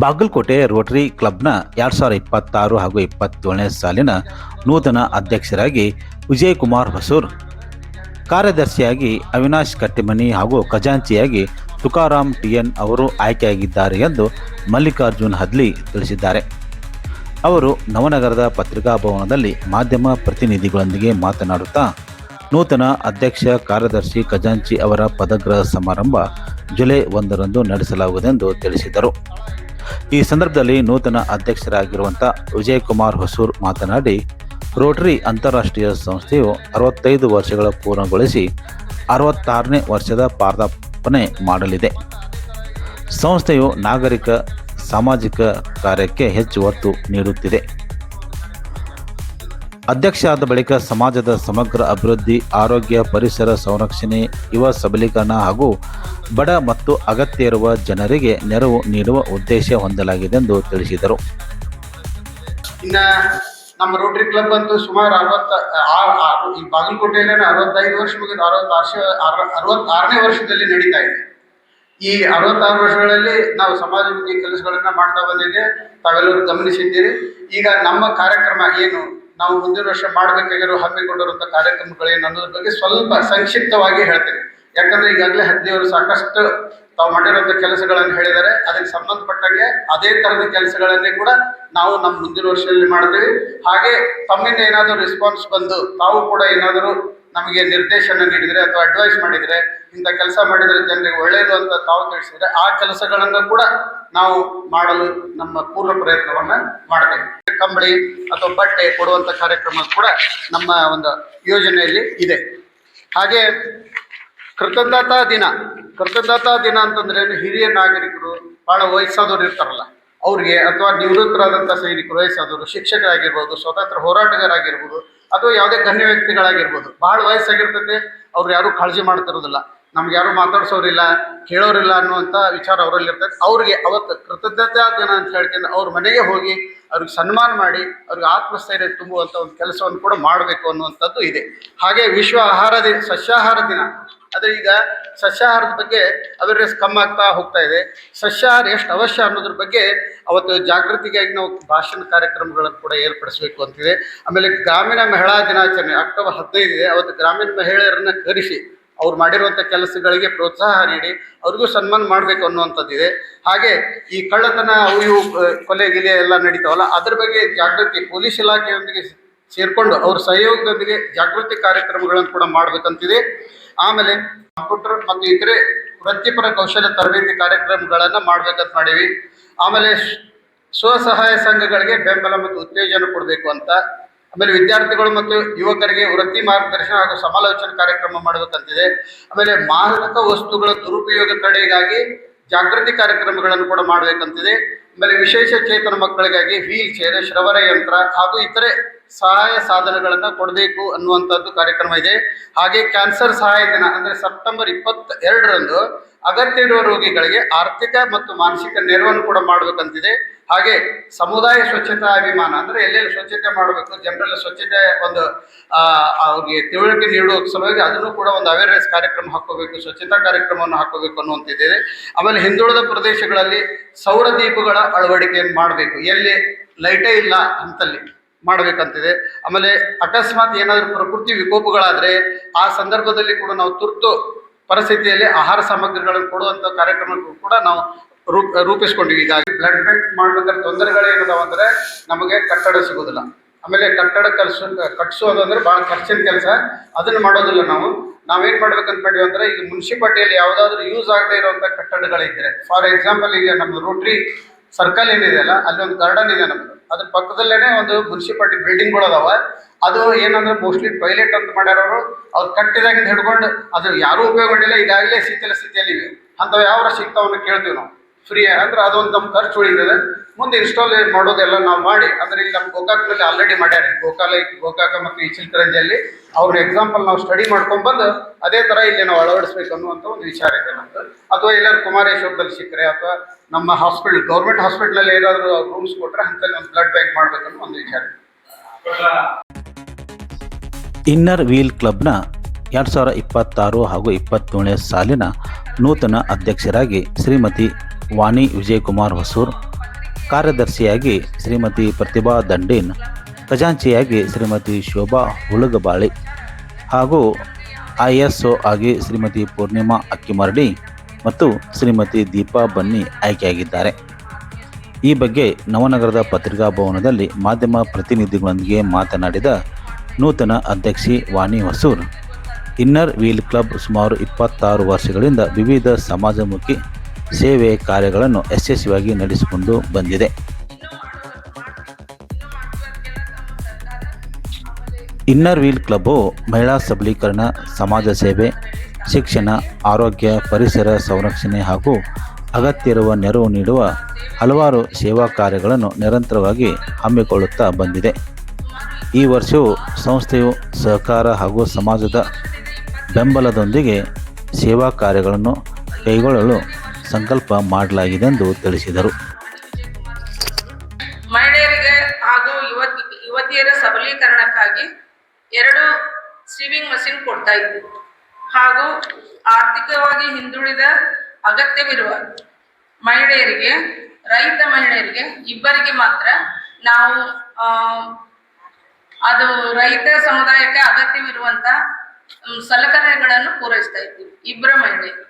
Bagalkot Rotary ಕ್ಲಬ್ನ 2026 ಹಾಗೂ 27ನೇ ಸಾಲಿನ ನೂತನ ಅಧ್ಯಕ್ಷರಾಗಿ ವಿಜಯಕುಮಾರ್ ಹೊಸೂರ್, ಕಾರ್ಯದರ್ಶಿಯಾಗಿ ಅವಿನಾಶ್ ಕಟ್ಟಿಮನಿ ಹಾಗೂ ಖಜಾಂಚಿಯಾಗಿ ತುಕಾರಾಮ್ ಟಿಎನ್ ಅವರು ಆಯ್ಕೆಯಾಗಿದ್ದಾರೆ ಎಂದು ಮಲ್ಲಿಕಾರ್ಜುನ್ ಹದ್ಲಿ ತಿಳಿಸಿದ್ದಾರೆ. ಅವರು ನವನಗರದ ಪತ್ರಿಕಾಭವನದಲ್ಲಿ ಮಾಧ್ಯಮ ಪ್ರತಿನಿಧಿಗಳೊಂದಿಗೆ ಮಾತನಾಡುತ್ತಾ, ನೂತನ ಅಧ್ಯಕ್ಷ, ಕಾರ್ಯದರ್ಶಿ, ಖಜಾಂಚಿ ಅವರ ಪದಗ್ರಹ ಸಮಾರಂಭ ಜುಲೈ 1ರಂದು ನಡೆಸಲಾಗುವುದೆಂದು ತಿಳಿಸಿದರು. ಈ ಸಂದರ್ಭದಲ್ಲಿ ನೂತನ ಅಧ್ಯಕ್ಷರಾಗಿರುವಂಥ ವಿಜಯಕುಮಾರ್ ಹೊಸೂರ್ ಮಾತನಾಡಿ, ರೋಟರಿ ಅಂತಾರಾಷ್ಟ್ರೀಯ ಸಂಸ್ಥೆಯು 65 ವರ್ಷಗಳ ಪೂರ್ಣಗೊಳಿಸಿ 66ನೇ ವರ್ಷದ ಪಾದಾರ್ಪಣೆ ಮಾಡಲಿದೆ. ಸಂಸ್ಥೆಯು ನಾಗರಿಕ ಸಾಮಾಜಿಕ ಕಾರ್ಯಕ್ಕೆ ಹೆಚ್ಚು ಒತ್ತು ನೀಡುತ್ತಿದೆ. ಅಧ್ಯಕ್ಷ ಆದ ಬಳಿಕ ಸಮಾಜದ ಸಮಗ್ರ ಅಭಿವೃದ್ಧಿ, ಆರೋಗ್ಯ, ಪರಿಸರ ಸಂರಕ್ಷಣೆ, ಯುವ ಸಬಲೀಕರಣ ಹಾಗೂ ಬಡ ಮತ್ತು ಅಗತ್ಯ ಇರುವ ಜನರಿಗೆ ನೆರವು ನೀಡುವ ಉದ್ದೇಶ ಹೊಂದಲಾಗಿದೆ ಎಂದು ತಿಳಿಸಿದರು. ಇನ್ನು ನಮ್ಮ ರೋಟರಿ ಕ್ಲಬ್ ಅಂತೂ ಸುಮಾರು ಈ ಬಾಗಲಕೋಟೆಯಲ್ಲಿ 65 ವರ್ಷ ಮುಗಿದು 66ನೇ ವರ್ಷದಲ್ಲಿ ನಡೀತಾ ಇದೆ. ಈ 66 ವರ್ಷಗಳಲ್ಲಿ ನಾವು ಸಮಾಜಮುಖಿ ಕೆಲಸಗಳನ್ನ ಮಾಡ್ತಾ ಬಂದಿದ್ದೆ, ತಾವೆಲ್ಲರೂ ಗಮನಿಸಿದ್ದೀರಿ. ಈಗ ನಮ್ಮ ಕಾರ್ಯಕ್ರಮ ಏನು, ನಾವು ಮುಂದಿನ ವರ್ಷ ಮಾಡಬೇಕಾಗಿರೋ ಹಮ್ಮಿಕೊಂಡಿರುವಂಥ ಕಾರ್ಯಕ್ರಮಗಳೇನು ಅನ್ನೋದ್ರ ಬಗ್ಗೆ ಸ್ವಲ್ಪ ಸಂಕ್ಷಿಪ್ತವಾಗಿ ಹೇಳ್ತೇನೆ. ಯಾಕಂದ್ರೆ ಈಗಾಗಲೇ 15 ಸಾಕಷ್ಟು ತಾವು ಮಾಡಿರುವಂಥ ಕೆಲಸಗಳನ್ನು ಹೇಳಿದ್ದಾರೆ. ಅದಕ್ಕೆ ಸಂಬಂಧಪಟ್ಟಂಗೆ ಅದೇ ಥರದ ಕೆಲಸಗಳನ್ನೇ ಕೂಡ ನಾವು ನಮ್ಮ ಮುಂದಿನ ವರ್ಷದಲ್ಲಿ ಮಾಡ್ತೀವಿ. ಹಾಗೆ ತಮ್ಮಿಂದ ಏನಾದರೂ ರೆಸ್ಪಾನ್ಸ್ ಬಂದು ತಾವು ಕೂಡ ಏನಾದರೂ ನಮಗೆ ನಿರ್ದೇಶನ ನೀಡಿದರೆ ಅಥವಾ ಅಡ್ವೈಸ್ ಮಾಡಿದರೆ, ಇಂಥ ಕೆಲಸ ಮಾಡಿದರೆ ಜನರಿಗೆ ಒಳ್ಳೆಯದು ಅಂತ ತಾವು ತಿಳಿಸಿದರೆ, ಆ ಕೆಲಸಗಳನ್ನು ಕೂಡ ನಾವು ಮಾಡಲು ನಮ್ಮ ಪೂರ್ಣ ಪ್ರಯತ್ನವನ್ನ ಮಾಡ್ತೇವೆ. ಕಂಬಳಿ ಅಥವಾ ಬಟ್ಟೆ ಕೊಡುವಂಥ ಕಾರ್ಯಕ್ರಮ ಕೂಡ ನಮ್ಮ ಒಂದು ಯೋಜನೆಯಲ್ಲಿ ಇದೆ. ಹಾಗೆ ಕೃತಜ್ಞತಾ ದಿನ ಅಂತಂದ್ರೆ ಹಿರಿಯ ನಾಗರಿಕರು, ಬಹಳ ವಯಸ್ಸಾದವರು ಇರ್ತಾರಲ್ಲ ಅವ್ರಿಗೆ, ಅಥವಾ ನಿವೃತ್ತರಾದಂಥ ಸೈನಿಕರು, ವಯಸ್ಸಾದವರು, ಶಿಕ್ಷಕರಾಗಿರ್ಬೋದು, ಸ್ವತಂತ್ರ ಹೋರಾಟಗಾರಾಗಿರ್ಬೋದು, ಅಥವಾ ಯಾವುದೇ ಗಣ್ಯ ವ್ಯಕ್ತಿಗಳಾಗಿರ್ಬೋದು, ಬಹಳ ವಯಸ್ಸಾಗಿರ್ತದೆ, ಅವ್ರು ಯಾರು ಕಾಳಜಿ ಮಾಡ್ತಿರೋದಿಲ್ಲ, ನಮ್ಗೆ ಯಾರು ಮಾತಾಡ್ಸೋರಿಲ್ಲ, ಕೇಳೋರಿಲ್ಲ ಅನ್ನುವಂಥ ವಿಚಾರ ಅವರಲ್ಲಿ ಇರ್ತದೆ. ಅವ್ರಿಗೆ ಅವತ್ತು ಕೃತಜ್ಞತಾ ದಿನ ಅಂತ ಹೇಳ್ಕೊಂಡು ಅವ್ರ ಮನೆಗೆ ಹೋಗಿ ಅವ್ರಿಗೆ ಸನ್ಮಾನ ಮಾಡಿ ಅವ್ರಿಗೆ ಆತ್ಮಸ್ಥೈರ್ಯ ತುಂಬುವಂಥ ಒಂದು ಕೆಲಸವನ್ನು ಕೂಡ ಮಾಡಬೇಕು ಅನ್ನುವಂಥದ್ದು ಇದೆ. ಹಾಗೆ ವಿಶ್ವ ಸಸ್ಯಾಹಾರ ದಿನ, ಆದರೆ ಈಗ ಸಸ್ಯಾಹಾರದ ಬಗ್ಗೆ ಅವೇರ್ನೆಸ್ ಕಮ್ಮಿ ಆಗ್ತಾ ಹೋಗ್ತಾ ಇದೆ. ಸಸ್ಯಾಹಾರ ಎಷ್ಟು ಅವಶ್ಯ ಅನ್ನೋದ್ರ ಬಗ್ಗೆ ಅವತ್ತು ಜಾಗೃತಿಗಾಗಿ ನಾವು ಭಾಷಣ ಕಾರ್ಯಕ್ರಮಗಳನ್ನು ಕೂಡ ಏರ್ಪಡಿಸಬೇಕು ಅಂತಿದೆ. ಆಮೇಲೆ ಗ್ರಾಮೀಣ ಮಹಿಳಾ ದಿನಾಚರಣೆ ಅಕ್ಟೋಬರ್ 15 ಇದೆ. ಅವತ್ತು ಗ್ರಾಮೀಣ ಮಹಿಳೆಯರನ್ನ ಕರೆಸಿ ಅವ್ರು ಮಾಡಿರುವಂಥ ಕೆಲಸಗಳಿಗೆ ಪ್ರೋತ್ಸಾಹ ನೀಡಿ ಅವ್ರಿಗೂ ಸನ್ಮಾನ ಮಾಡಬೇಕು ಅನ್ನುವಂಥದ್ದಿದೆ. ಹಾಗೆ ಈ ಕಳ್ಳತನ ಇವು ಕೊಲೆ ಗಿಲೆ ಎಲ್ಲ ನಡೀತಾವಲ್ಲ, ಅದ್ರ ಬಗ್ಗೆ ಜಾಗೃತಿ ಪೊಲೀಸ್ ಇಲಾಖೆಯೊಂದಿಗೆ ಸೇರಿಕೊಂಡು ಅವ್ರ ಸಹಯೋಗದೊಂದಿಗೆ ಜಾಗೃತಿ ಕಾರ್ಯಕ್ರಮಗಳನ್ನು ಕೂಡ ಮಾಡಬೇಕಂತಿದೆ. ಆಮೇಲೆ ಕಂಪ್ಯೂಟರ್ ಮತ್ತು ಇತರೆ ವೃತ್ತಿಪರ ಕೌಶಲ್ಯ ತರಬೇತಿ ಕಾರ್ಯಕ್ರಮಗಳನ್ನು ಮಾಡ್ಬೇಕಂತ ಮಾಡೀವಿ. ಆಮೇಲೆ ಸ್ವಸಹಾಯ ಸಂಘಗಳಿಗೆ ಬೆಂಬಲ ಮತ್ತು ಉತ್ತೇಜನ ಕೊಡಬೇಕು ಅಂತ. ಆಮೇಲೆ ವಿದ್ಯಾರ್ಥಿಗಳು ಮತ್ತು ಯುವಕರಿಗೆ ವೃತ್ತಿ ಮಾರ್ಗದರ್ಶನ ಹಾಗೂ ಸಮಾಲೋಚನೆ ಕಾರ್ಯಕ್ರಮ ಮಾಡಬೇಕಂತಿದೆ. ಆಮೇಲೆ ಮಾದಕ ವಸ್ತುಗಳ ದುರುಪಯೋಗ ತಡೆಗಾಗಿ ಜಾಗೃತಿ ಕಾರ್ಯಕ್ರಮಗಳನ್ನು ಕೂಡ ಮಾಡಬೇಕಂತಿದೆ. ಆಮೇಲೆ ವಿಶೇಷ ಚೇತನ ಮಕ್ಕಳಿಗಾಗಿ ವೀಲ್ ಚೇರ್, ಶ್ರವಣ ಯಂತ್ರ ಹಾಗೂ ಇತರೆ ಸಹಾಯ ಸಾಧನಗಳನ್ನು ಕೊಡಬೇಕು ಅನ್ನುವಂಥದ್ದು ಕಾರ್ಯಕ್ರಮ ಇದೆ. ಹಾಗೆ ಕ್ಯಾನ್ಸರ್ ಸಹಾಯ ದಿನ ಅಂದರೆ ಸೆಪ್ಟೆಂಬರ್ 22ರಂದು ಅಗತ್ಯ ಇರುವ ರೋಗಿಗಳಿಗೆ ಆರ್ಥಿಕ ಮತ್ತು ಮಾನಸಿಕ ನೆರವನ್ನು ಕೂಡ ಮಾಡಬೇಕಂತಿದೆ. ಹಾಗೆ ಸಮುದಾಯ ಸ್ವಚ್ಛತಾ ಅಭಿಮಾನ ಅಂದರೆ ಎಲ್ಲೆಲ್ಲಿ ಸ್ವಚ್ಛತೆ ಮಾಡಬೇಕು, ಜನರೆಲ್ಲ ಸ್ವಚ್ಛತೆ ಒಂದು ಅವ್ರಿಗೆ ತಿಳುವಳಿಕೆ ನೀಡುವ ಸಲುವಾಗಿ ಅದನ್ನು ಕೂಡ ಒಂದು ಅವೇರ್ನೆಸ್ ಕಾರ್ಯಕ್ರಮ ಹಾಕೋಬೇಕು, ಸ್ವಚ್ಛತಾ ಕಾರ್ಯಕ್ರಮವನ್ನು ಹಾಕೋಬೇಕು ಅನ್ನುವಂತಿದೆ. ಆಮೇಲೆ ಹಿಂದುಳಿದ ಪ್ರದೇಶಗಳಲ್ಲಿ ಸೌರ ದೀಪಗಳ ಅಳವಡಿಕೆಯನ್ನು ಮಾಡಬೇಕು, ಎಲ್ಲಿ ಲೈಟೇ ಇಲ್ಲ ಅಂತಲ್ಲಿ ಮಾಡಬೇಕಂತಿದೆ. ಆಮೇಲೆ ಅಕಸ್ಮಾತ್ ಏನಾದರೂ ಪ್ರಕೃತಿ ವಿಕೋಪಗಳಾದರೆ ಆ ಸಂದರ್ಭದಲ್ಲಿ ಕೂಡ ನಾವು ತುರ್ತು ಪರಿಸ್ಥಿತಿಯಲ್ಲಿ ಆಹಾರ ಸಾಮಗ್ರಿಗಳನ್ನು ಕೊಡುವಂಥ ಕಾರ್ಯಕ್ರಮಗಳು ಕೂಡ ನಾವು ರೂಪಿಸ್ಕೊಂಡಿವಿ. ಹೀಗಾಗಿ ಬ್ಲಡ್ ಬ್ಯಾಂಕ್ ಮಾಡ್ಬೇಕಾದ್ರೆ ತೊಂದರೆಗಳೇನದಾವ ಅಂದರೆ ನಮಗೆ ಕಟ್ಟಡ ಸಿಗೋದಿಲ್ಲ. ಆಮೇಲೆ ಕಟ್ಟಡ ಕಟ್ಟಿಸೋದಂದ್ರೆ ಭಾಳ ಖರ್ಚಿನ ಕೆಲಸ, ಅದನ್ನು ಮಾಡೋದಿಲ್ಲ. ನಾವೇನು ಮಾಡ್ಬೇಕಂತ ಮಾಡಿವಿ ಅಂದರೆ, ಈಗ ಮುನ್ಸಿಪಾಲ್ಟಿಯಲ್ಲಿ ಯಾವುದಾದ್ರೂ ಯೂಸ್ ಆಗದೆ ಇರುವಂಥ ಕಟ್ಟಡಗಳಿದ್ದರೆ, ಫಾರ್ ಎಕ್ಸಾಂಪಲ್ ಈಗ ನಮ್ಮ ರೋಟರಿ ಸರ್ಕಲ್ ಏನಿದೆ ಅಲ್ಲ, ಅಲ್ಲಿ ಒಂದು ಗಾರ್ಡನ್ ಇದೆ ನಮ್ಮದು, ಅದ್ರ ಪಕ್ಕದಲ್ಲೇ ಒಂದು ಮುನ್ಸಿಪಾಲ್ಟಿ ಬಿಲ್ಡಿಂಗ್ಗಳು ಅದಾವ. ಅದು ಏನಂದ್ರೆ ಮೋಸ್ಟ್ಲಿ ಟಾಯ್ಲೆಟ್ ಅಂತ ಮಾಡ್ಯಾರವರು, ಅವ್ರು ಕಟ್ಟಿದಾಗಿಂದ ಹಿಡ್ಕೊಂಡು ಅದು ಯಾರೂ ಉಪಯೋಗ ಮಾಡಿಲ್ಲ, ಈಗಾಗಲೇ ಶಿಥಿಲ ಸ್ಥಿತಿಯಲ್ಲಿ ಇವೆ. ಅಂಥವು ಯಾವ ಸಿಗ್ತಾವನ್ನ ಕೇಳ್ತೀವಿ ನಾವು ಫ್ರೀ, ಅಂದ್ರೆ ಅದೊಂದು ನಮ್ಮ ಖರ್ಚು ಉಳಿದಿದೆ. ಮುಂದೆ ಇನ್ಸ್ಟಾಲ್ ಮಾಡೋದೆಲ್ಲ ನಾವು ಮಾಡಿ, ಅಂದರೆ ಇಲ್ಲಿ ನಮ್ಮ ಗೋಕಾಕ್ನಲ್ಲಿ ಆಲ್ರೆಡಿ ಮಾಡ್ಯಾರೆ, ಗೋಕಾಕ ಮತ್ತು ಈ ಚಿಲ್ಕರಂಜಿಯಲ್ಲಿ ಅವ್ರ ಎಕ್ಸಾಂಪಲ್ ನಾವು ಸ್ಟಡಿ ಮಾಡ್ಕೊಂಡ್ಬಂದು ಅದೇ ಥರ ಇಲ್ಲಿ ನಾವು ಅಳವಡಿಸ್ಬೇಕು ಅನ್ನುವಂಥ ಒಂದು ವಿಚಾರ ಇದೆ ನಮ್ಮದು. ಅಥವಾ ಎಲ್ಲರೂ ಕುಮಾರೇಶ್ವರದಲ್ಲಿ ಸಿಕ್ಕರೆ ಅಥವಾ ನಮ್ಮ ಹಾಸ್ಪಿಟಲ್, ಗೌರ್ಮೆಂಟ್ ಹಾಸ್ಪಿಟ್ಲಲ್ಲಿ ಏನಾದರೂ ರೂಮ್ಸ್ ಕೊಟ್ಟರೆ ಅಂತಲ್ಲಿ ಒಂದು ಬ್ಲಡ್ ಬ್ಯಾಂಕ್ ಮಾಡಬೇಕನ್ನೋ ಒಂದು ವಿಚಾರ ಇದೆ. ಇನ್ನರ್ ವೀಲ್ ಕ್ಲಬ್ನ 2026 ಹಾಗೂ 27ನೇ ಸಾಲಿನ ನೂತನ ಅಧ್ಯಕ್ಷರಾಗಿ ಶ್ರೀಮತಿ ವಾಣಿ ವಿಜಯಕುಮಾರ್ ಹೊಸೂರ್, ಕಾರ್ಯದರ್ಶಿಯಾಗಿ ಶ್ರೀಮತಿ ಪ್ರತಿಭಾ ದಂಡೀನ್, ಖಜಾಂಚಿಯಾಗಿ ಶ್ರೀಮತಿ ಶೋಭಾ ಹುಳುಗಬಾಳಿ ಹಾಗೂ ISO ಆಗಿ ಶ್ರೀಮತಿ ಪೂರ್ಣಿಮಾ ಅಕ್ಕಿಮರಡಿ ಮತ್ತು ಶ್ರೀಮತಿ ದೀಪಾ ಬನ್ನಿ ಆಯ್ಕೆಯಾಗಿದ್ದಾರೆ. ಈ ಬಗ್ಗೆ ನವನಗರದ ಪತ್ರಿಕಾ ಭವನದಲ್ಲಿ ಮಾಧ್ಯಮ ಪ್ರತಿನಿಧಿಗಳೊಂದಿಗೆ ಮಾತನಾಡಿದ ನೂತನ ಅಧ್ಯಕ್ಷೆ ವಾಣಿ ಹೊಸೂರ್, ಇನ್ನರ್ ವೀಲ್ ಕ್ಲಬ್ ಸುಮಾರು 26 ವರ್ಷಗಳಿಂದ ವಿವಿಧ ಸಮಾಜಮುಖಿ ಸೇವೆ ಕಾರ್ಯಗಳನ್ನು ಯಶಸ್ವಿಯಾಗಿ ನಡೆಸಿಕೊಂಡು ಬಂದಿದೆ. ಇನ್ನರ್ ವೀಲ್ ಕ್ಲಬ್ಬು ಮಹಿಳಾ ಸಬಲೀಕರಣ, ಸಮಾಜ ಸೇವೆ, ಶಿಕ್ಷಣ, ಆರೋಗ್ಯ, ಪರಿಸರ ಸಂರಕ್ಷಣೆ ಹಾಗೂ ಅಗತ್ಯ ಇರುವ ನೆರವು ನೀಡುವ ಹಲವಾರು ಸೇವಾ ಕಾರ್ಯಗಳನ್ನು ನಿರಂತರವಾಗಿ ಹಮ್ಮಿಕೊಳ್ಳುತ್ತಾ ಬಂದಿದೆ. ಈ ವರ್ಷವೂ ಸಂಸ್ಥೆಯು ಸಹಕಾರ ಹಾಗೂ ಸಮಾಜದ ಬೆಂಬಲದೊಂದಿಗೆ ಸೇವಾ ಕಾರ್ಯಗಳನ್ನು ಕೈಗೊಳ್ಳಲು ಸಂಕಲ್ಪ ಮಾಡಲಾಗಿದೆ ಎಂದು ತಿಳಿಸಿದರು. ಮಹಿಳೆಯರಿಗೆ ಹಾಗೂ ಯುವತಿಯರ ಸಬಲೀಕರಣಕ್ಕಾಗಿ 2 ಸ್ಟೀವಿಂಗ್ ಮಷಿನ್ ಕೊಡ್ತಾ ಇದ್ದೀವಿ. ಹಾಗೂ ಆರ್ಥಿಕವಾಗಿ ಹಿಂದುಳಿದ ಅಗತ್ಯವಿರುವ ಮಹಿಳೆಯರಿಗೆ, ರೈತ ಮಹಿಳೆಯರಿಗೆ ಇಬ್ಬರಿಗೆ ಮಾತ್ರ ನಾವು ಅದು ರೈತ ಸಮುದಾಯಕ್ಕೆ ಅಗತ್ಯವಿರುವಂಥ ಸಲಕರಣೆಗಳನ್ನು ಪೂರೈಸ್ತಾ ಇದ್ದೀವಿ. ಇಬ್ಬರು ಮಹಿಳೆಯರು,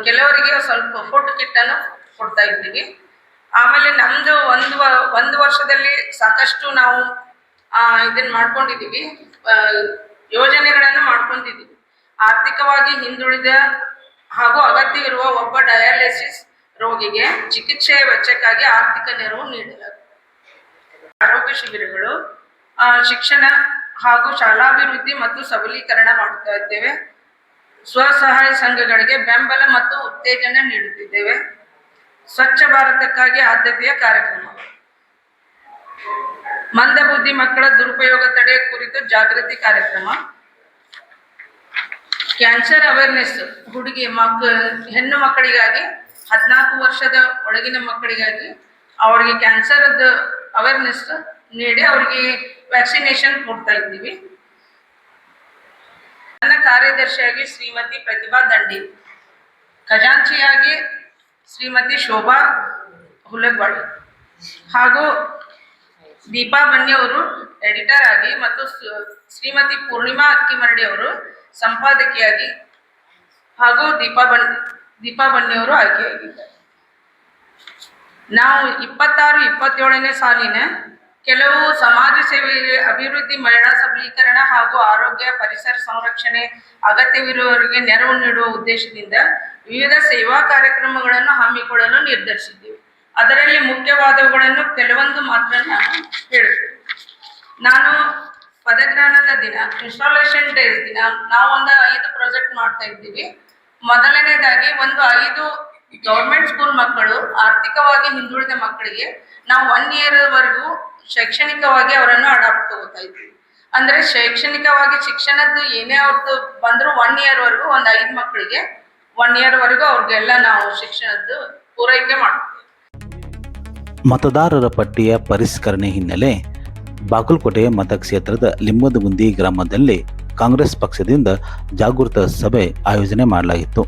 ಕೆಲವರಿಗೆ ಸ್ವಲ್ಪ ಫುಡ್ ಕಿಟ್ಟನ್ನು ಕೊಡ್ತಾ ಇದ್ದೀವಿ. ಆಮೇಲೆ ನಮ್ಮದು ಒಂದು ವರ್ಷದಲ್ಲಿ ಸಾಕಷ್ಟು ನಾವು ಇದನ್ನು ಮಾಡ್ಕೊಂಡಿದ್ದೀವಿ, ಯೋಜನೆಗಳನ್ನು ಮಾಡ್ಕೊಂಡಿದ್ದೀವಿ. ಆರ್ಥಿಕವಾಗಿ ಹಿಂದುಳಿದ ಹಾಗೂ ಅಗತ್ಯವಿರುವ ಒಬ್ಬ ಡಯಾಲಿಸಿಸ್ ರೋಗಿಗೆ ಚಿಕಿತ್ಸೆಯ ವೆಚ್ಚಕ್ಕಾಗಿ ಆರ್ಥಿಕ ನೆರವು ನೀಡಲಾಗುತ್ತದೆ. ಆರೋಗ್ಯ ಶಿಬಿರಗಳು, ಶಿಕ್ಷಣ ಹಾಗೂ ಶಾಲಾಭಿವೃದ್ಧಿ ಮತ್ತು ಸಬಲೀಕರಣ ಮಾಡ್ತಾ ಇದ್ದೇವೆ. ಸ್ವಸಹಾಯ ಸಂಘಗಳಿಗೆ ಬೆಂಬಲ ಮತ್ತು ಉತ್ತೇಜನ ನೀಡುತ್ತಿದ್ದೇವೆ. ಸ್ವಚ್ಛ ಭಾರತಕ್ಕಾಗಿ ಆದ್ಯತೆಯ ಕಾರ್ಯಕ್ರಮ, ಮಂದಬುದ್ಧಿ ಮಕ್ಕಳ ದುರುಪಯೋಗ ತಡೆ ಕುರಿತು ಜಾಗೃತಿ ಕಾರ್ಯಕ್ರಮ, ಕ್ಯಾನ್ಸರ್ ಅವೇರ್ನೆಸ್ ಹೆಣ್ಣು ಮಕ್ಕಳಿಗಾಗಿ 14 ವರ್ಷದ ಒಳಗಿನ ಮಕ್ಕಳಿಗಾಗಿ ಅವರಿಗೆ ಕ್ಯಾನ್ಸರ್ದ ಅವೇರ್ನೆಸ್ ನೀಡಿ ಅವರಿಗೆ ವ್ಯಾಕ್ಸಿನೇಷನ್ ಕೊಡ್ತಾ ಇದ್ದೀವಿ. ನನ್ನ ಕಾರ್ಯದರ್ಶಿಯಾಗಿ ಶ್ರೀಮತಿ ಪ್ರತಿಭಾ ದಂಡಿ, ಖಜಾಂಚಿಯಾಗಿ ಶ್ರೀಮತಿ ಶೋಭಾ ಹುಳುಗಬಾಳಿ ಹಾಗೂ ದೀಪಾ ಬನ್ನಿ ಅವರು ಎಡಿಟರ್ ಆಗಿ ಮತ್ತು ಶ್ರೀಮತಿ ಪೂರ್ಣಿಮಾ ಅಕ್ಕಿಮರಡಿ ಅವರು ಸಂಪಾದಕಿಯಾಗಿ ಹಾಗೂ ದೀಪಾ ಬನ್ನಿ ಅವರು ಆಯ್ಕೆಯಾಗಿದ್ದಾರೆ. ನಾವು 26-27ನೇ ಸಾಲಿನ ಕೆಲವು ಸಮಾಜ ಸೇವೆ, ಅಭಿವೃದ್ಧಿ, ಮಹಿಳಾ ಸಬಲೀಕರಣ ಹಾಗೂ ಆರೋಗ್ಯ, ಪರಿಸರ ಸಂರಕ್ಷಣೆ, ಅಗತ್ಯವಿರುವವರಿಗೆ ನೆರವು ನೀಡುವ ಉದ್ದೇಶದಿಂದ ವಿವಿಧ ಸೇವಾ ಕಾರ್ಯಕ್ರಮಗಳನ್ನು ಹಮ್ಮಿಕೊಳ್ಳಲು ನಿರ್ಧರಿಸಿದ್ದೀವಿ. ಅದರಲ್ಲಿ ಮುಖ್ಯವಾದವುಗಳನ್ನು ಕೆಲವೊಂದು ಮಾತ್ರ ನಾನು ಹೇಳ್ತೇನೆ. ನಾನು ಪದಜ್ಞಾನದ ದಿನ, ಇನ್ಸ್ಟಾಲೇಷನ್ ಡೇಸ್ ದಿನ ನಾವು ಒಂದು 5 ಪ್ರಾಜೆಕ್ಟ್ ಮಾಡ್ತಾ ಇದ್ದೀವಿ. ಮೊದಲನೇದಾಗಿ 5 ಗೌರ್ಮೆಂಟ್ ಸ್ಕೂಲ್ ಮಕ್ಕಳು, ಆರ್ಥಿಕವಾಗಿ ಹಿಂದುಳಿದ ಮಕ್ಕಳಿಗೆ ನಾವು 1 ಇಯರ್ವರೆಗೂ ಶೈಕ್ಷಣಿಕವಾಗಿ ಅವರನ್ನು ಅಡಾಪ್ಟ್ ತಗೋತಾ ಇದ್ದೀವಿ. ಅಂದರೆ ಶೈಕ್ಷಣಿಕವಾಗಿ ಶಿಕ್ಷಣದ್ದು ಏನೇ ಅವ್ರದ್ದು ಬಂದರೂ 1 ಇಯರ್ವರೆಗೂ ಒಂದು 5 ಮಕ್ಕಳಿಗೆ 1 ಇಯರ್ವರೆಗೂ ಅವ್ರಿಗೆಲ್ಲ ನಾವು ಶಿಕ್ಷಣದ್ದು ಪೂರೈಕೆ ಮಾಡ್ತೀವಿ. ಮತದಾರರ ಪಟ್ಟಿಯ ಪರಿಷ್ಕರಣೆ ಹಿನ್ನೆಲೆ ಬಾಗಲಕೋಟೆ ಮತಕ್ಷೇತ್ರದ ಲಿಂಬದಗುಂದಿ ಗ್ರಾಮದಲ್ಲಿ ಕಾಂಗ್ರೆಸ್ ಪಕ್ಷದಿಂದ ಜಾಗೃತ ಸಭೆ ಆಯೋಜನೆ ಮಾಡಲಾಗಿತ್ತು.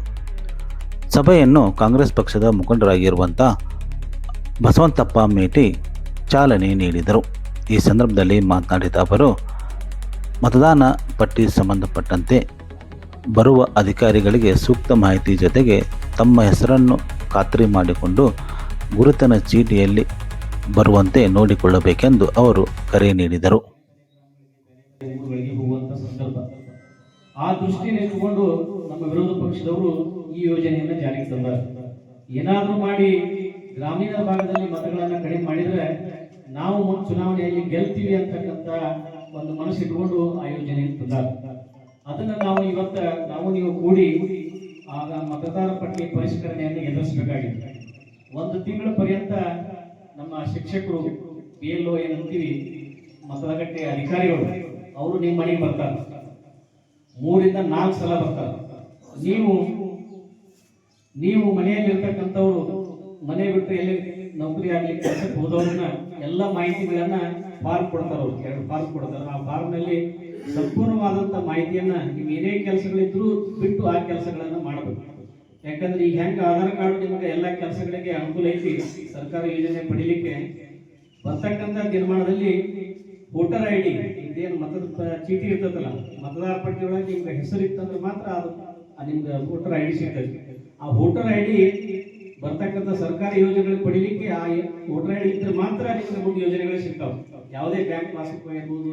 ಸಭೆಯನ್ನು ಕಾಂಗ್ರೆಸ್ ಪಕ್ಷದ ಮುಖಂಡರಾಗಿರುವಂಥ ಬಸವಂತಪ್ಪ ಮೇಟಿ ಚಾಲನೆ ನೀಡಿದರು. ಈ ಸಂದರ್ಭದಲ್ಲಿ ಮಾತನಾಡಿದ ಅವರು, ಮತದಾನ ಪಟ್ಟಿ ಸಂಬಂಧಪಟ್ಟಂತೆ ಬರುವ ಅಧಿಕಾರಿಗಳಿಗೆ ಸೂಕ್ತ ಮಾಹಿತಿ ಜೊತೆಗೆ ತಮ್ಮ ಹೆಸರನ್ನು ಖಾತ್ರಿ ಮಾಡಿಕೊಂಡು ಗುರುತಿನ ಚೀಟಿಯಲ್ಲಿ ಬರುವಂತೆ ನೋಡಿಕೊಳ್ಳಬೇಕೆಂದು ಅವರು ಕರೆ ನೀಡಿದರು. ಆ ದೃಷ್ಟಿಯನ್ನು ಇಟ್ಟುಕೊಂಡು ನಮ್ಮ ವಿರೋಧ ಪಕ್ಷದವರು ಈ ಯೋಜನೆಯನ್ನು ಜಾರಿಗೆ ತಂದರು. ಏನಾದರೂ ಮಾಡಿ ಗ್ರಾಮೀಣ ಭಾಗದಲ್ಲಿ ಮತಗಳನ್ನು ಕಡಿಮೆ ಮಾಡಿದರೆ ನಾವು ಚುನಾವಣೆಯಲ್ಲಿ ಗೆಲ್ತೀವಿ ಅಂತಕ್ಕಂಥ ಒಂದು ಮನಸ್ಸು ಇಟ್ಕೊಂಡು ಆ ಯೋಜನೆಯನ್ನು ತಂದರು. ಅದನ್ನು ನಾವು ನೀವು ಕೂಡಿ ಆಗ ಮತದಾರ ಪಟ್ಟಿ ಪರಿಷ್ಕರಣೆಯನ್ನು ಎದುರಿಸಬೇಕಾಗಿದೆ. 1 ತಿಂಗಳ ಪರ್ಯಂತ ನಮ್ಮ ಶಿಕ್ಷಕರು PLO ಏನಂತೀವಿ, ಮತಗಟ್ಟೆ ಅಧಿಕಾರಿಗಳು, ಅವರು ನಿಮ್ಮ ಮನೆಗೆ ಬರ್ತಾರೆ. 3 ರಿಂದ 4 ಸಲ ಬರ್ತಾರೆ. ನೀವು ಮನೆಯಲ್ಲಿರ್ತಕ್ಕಂಥವ್ರು ಮನೆ ಬಿಟ್ಟು ಎಲ್ಲಿ ನೌಕರಿ ಆಗ್ಲಿಕ್ಕೆ ಕೆಲಸಕ್ಕೆ ಹೋದವ್ರನ್ನ ಎಲ್ಲ ಮಾಹಿತಿಗಳನ್ನ ಫಾರ್ಮ್ ಕೊಡ್ತಾರೆ. ಅವ್ರು 2 ಫಾರ್ಮ್ ಕೊಡ್ತಾರೆ. ಆ ಫಾರ್ಮ್ನಲ್ಲಿ ಸಂಪೂರ್ಣವಾದಂಥ ಮಾಹಿತಿಯನ್ನ ನೀವು ಏನೇ ಕೆಲಸಗಳಿದ್ರೂ ಬಿಟ್ಟು ಆ ಕೆಲಸಗಳನ್ನು ಮಾಡಬೇಕು. ಯಾಕಂದ್ರೆ ಈಗ ಹೆಂಗೆ ಆಧಾರ್ ಕಾರ್ಡ್ ನಿಮಗೆ ಎಲ್ಲ ಕೆಲಸಗಳಿಗೆ ಅನುಕೂಲ ಐತಿ, ಸರ್ಕಾರ ಯೋಜನೆ ಪಡಿಲಿಕ್ಕೆ ಬರ್ತಕ್ಕಂಥ ನಿರ್ಮಾಣದಲ್ಲಿ ವೋಟರ್ ಐ ಡಿ ಇದೇನು ಮತದ ಚೀಟಿ ಇರ್ತದಲ್ಲ, ಮತದಾರ ಪಟ್ಟಿ ಒಳಗೆ ನಿಮ್ಗೆ ಹೆಸರು ಇತ್ತಂದ್ರೆ ಮಾತ್ರ ಅದು ನಿಮ್ಗೆ ವೋಟರ್ ಐ ಡಿ ಸಿಗ್ತದೆ. ಆ ವೋಟರ್ ಐ ಡಿ ಬರ್ತಕ್ಕಂಥ ಸರ್ಕಾರಿ ಯೋಜನೆಗಳು ಪಡಿಲಿಕ್ಕೆ ಆ ವೋಟರ್ ಐ ಡಿ ಇದ್ರೆ ಮಾತ್ರ ನಿಮ್ಗೆ ಮುಂದೆ ಯೋಜನೆಗಳು ಸಿಗ್ತಾವೆ. ಯಾವುದೇ ಬ್ಯಾಂಕ್ ಪಾಸ್ಬುಕ್ ಇರ್ಬೋದು,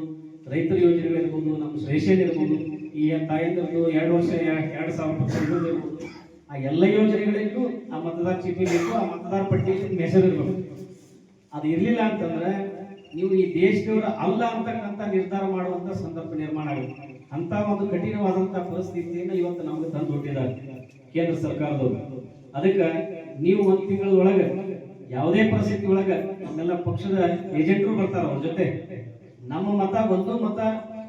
ರೈತರ ಯೋಜನೆಗಳಿರ್ಬೋದು, ನಮ್ಮ ರೇಷನ್ ಇರ್ಬೋದು, ಈ ತಾಯಂದ್ರದ್ದು 2 ವರ್ಷ 2000 ಇರ್ಬೋದು, ಆ ಎಲ್ಲ ಯೋಜನೆಗಳಿಗೂ ಆ ಮತದಾರ ಚೀಟಿ ಬೇಕು, ಆ ಮತದಾರ ಪಟ್ಟಿಯಲ್ಲಿ ಹೆಸರು ಇರ್ಬೇಕು. ಅದು ಇರಲಿಲ್ಲ ಅಂತಂದ್ರೆ ನೀವು ಈ ದೇಶದವರ ಅಲ್ಲ ಅಂತಕ್ಕಂಥ ನಿರ್ಧಾರ ಮಾಡುವಂತ ಸಂದರ್ಭ ನಿರ್ಮಾಣ ಆಗುತ್ತೆ. ಅಂತ ಒಂದು ಕಠಿಣವಾದಂತಹ ಪರಿಸ್ಥಿತಿಯನ್ನು ಇವತ್ತು ನಮಗೆ ತಂದು ಕೊಟ್ಟಿದ್ದಾರೆ ಕೇಂದ್ರ ಸರ್ಕಾರದವರು. ಅದಕ್ಕೆ ನೀವು 1 ತಿಂಗಳ ಒಳಗೆ ಯಾವುದೇ ಪರಿಸ್ಥಿತಿ ಒಳಗೆ ನಮ್ಮೆಲ್ಲ ಪಕ್ಷದ ಏಜೆಂಟರು ಬರ್ತಾರ, ಅವ್ರ ಜೊತೆ ನಮ್ಮ ಮತ ಒಂದು ಮತ